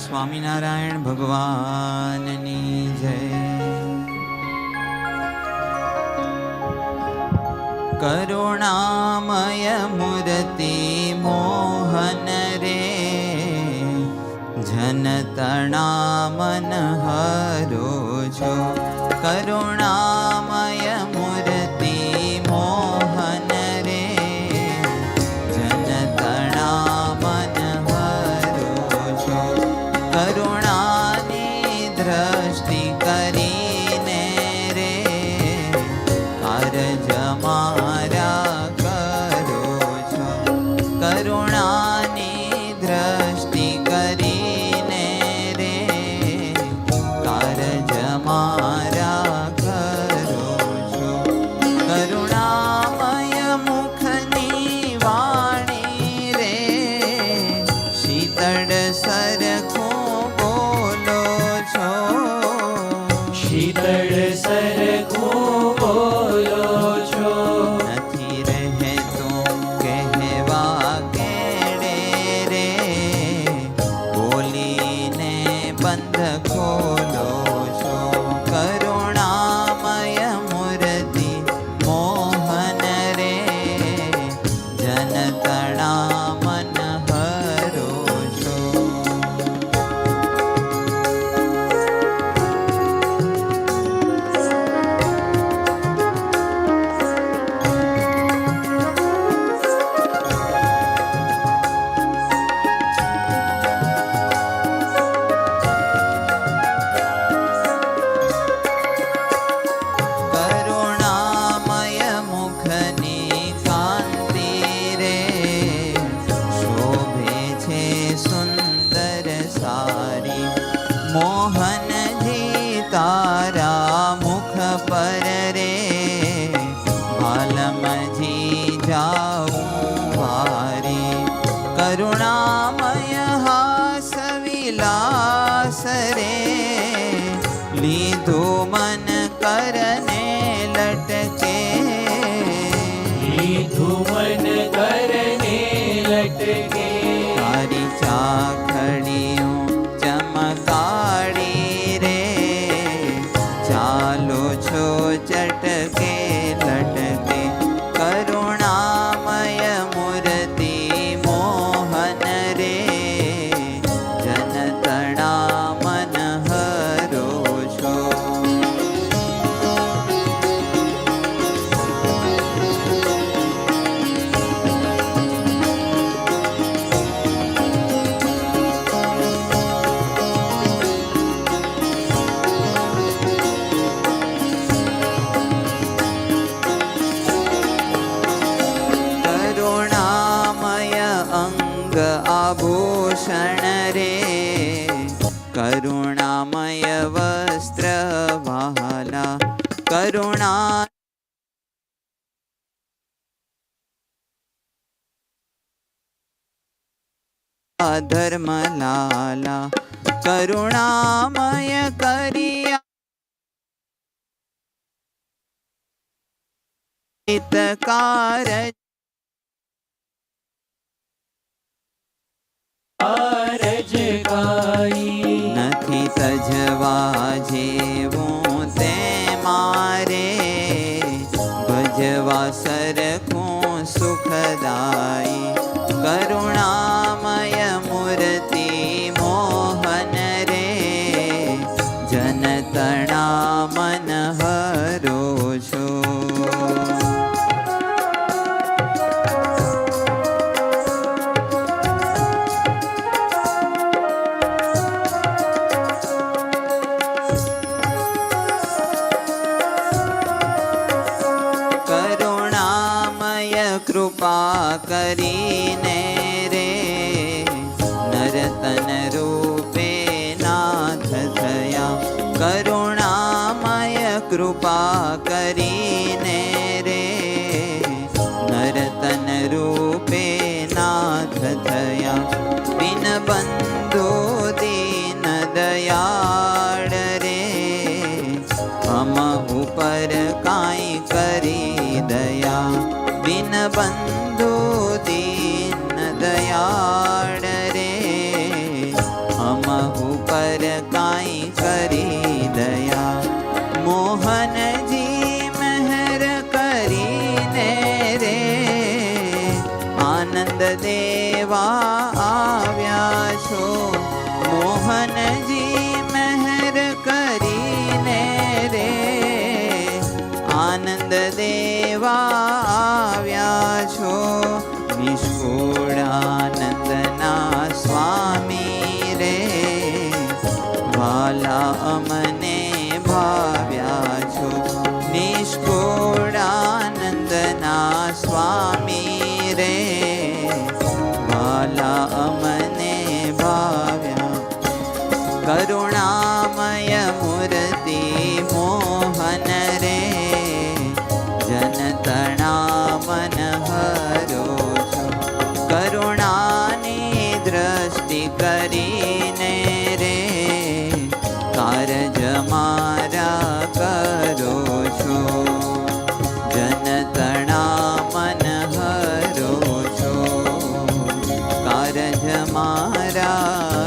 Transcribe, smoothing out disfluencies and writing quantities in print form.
સ્વામિનારાયણ ભગવાનની જય. કરુણામય મૂર્તિ મોહન રે, જનતણા મન હરો છો. કરુણામય મૂર્તિ મોહન રે, જનતણા મન હરો છો. કરુણાની દ્રષ્ટિ કરીને રે, કારજ મારા કરો છો. કરુણાની દ્રષ્ટિ કરીને રે, કારજ મારા કરો છો. કરુણામય મુખની વાણી રે, શીતળ સરખું બોલો છો. શીતળ સરખું બોલો છો. નથી રહેતું કહેવા કેડે રે, બોલીને બંધ ખોલો છો. કરુણામય મૂર્તિ મોહન રે, જનતણા મન હરો છો. કરુણામય મુખની કાંતિ રે, શોભે છે સુંદર સારી. મોહનજી તારા મુખ પર રે, ભાલમજી જાઉં વારી. કરુણામય હાસ વિલાસ રે, લીધું મન કરને લટકે. લીધું મન કરને લટકે. તારી ચાખડીયું ચમકાડી રે, ચાલો છો ચટકે લટકે. કરુણામય મૂર્તિ મોહન રે, જનતણા મન હરો છો. કરુણામય અંગ આભૂષણ રે, કરુણામય વસ્ત્ર વહાલા. કરુણા ધર્મ લાલા. કરુણામય કર્યા હિતકાર. કારજ કાઈ નથી તજવા જેવું તે મારે, ભજવા સરખું સુખદાયી. કરુણામય મૂર્તિ મોહન રે, જનતણા મન હરો છો. કરુણામય કૃપા કરીને રે, નરતન રૂપે નાથ થયા. કરુણામય કૃપા કરીને રે, નરતન રૂપે નાથ થયા. બિન બંધુ દીન દયાળ રે, હમ ઉપર કાંઈ કરી દયા. બિન બંધુ દીન દયાળ રે, હમ પર કાંઈ કરી દયા. મોહનજી મહેર કરીને રે આનંદ દેવા આવ્યા છો. મોહનજી મહેર કરીને રે આનંદ દેવા આવ્યા છો. નિષ્કુળાનંદના સ્વામી રે વાલા અમને ભાવ્યા છો. નિષ્કુળાનંદના સ્વામી રે વાલા અમને ભાવ્યા. કરુણામય મૂર્તિ મોહન રે જનતણા મન હરો છો. કરુણાની દ્રષ્ટિ કરીને રે કારજ મારા કરો છો. જનતણા મન હરો છો કારજ મારા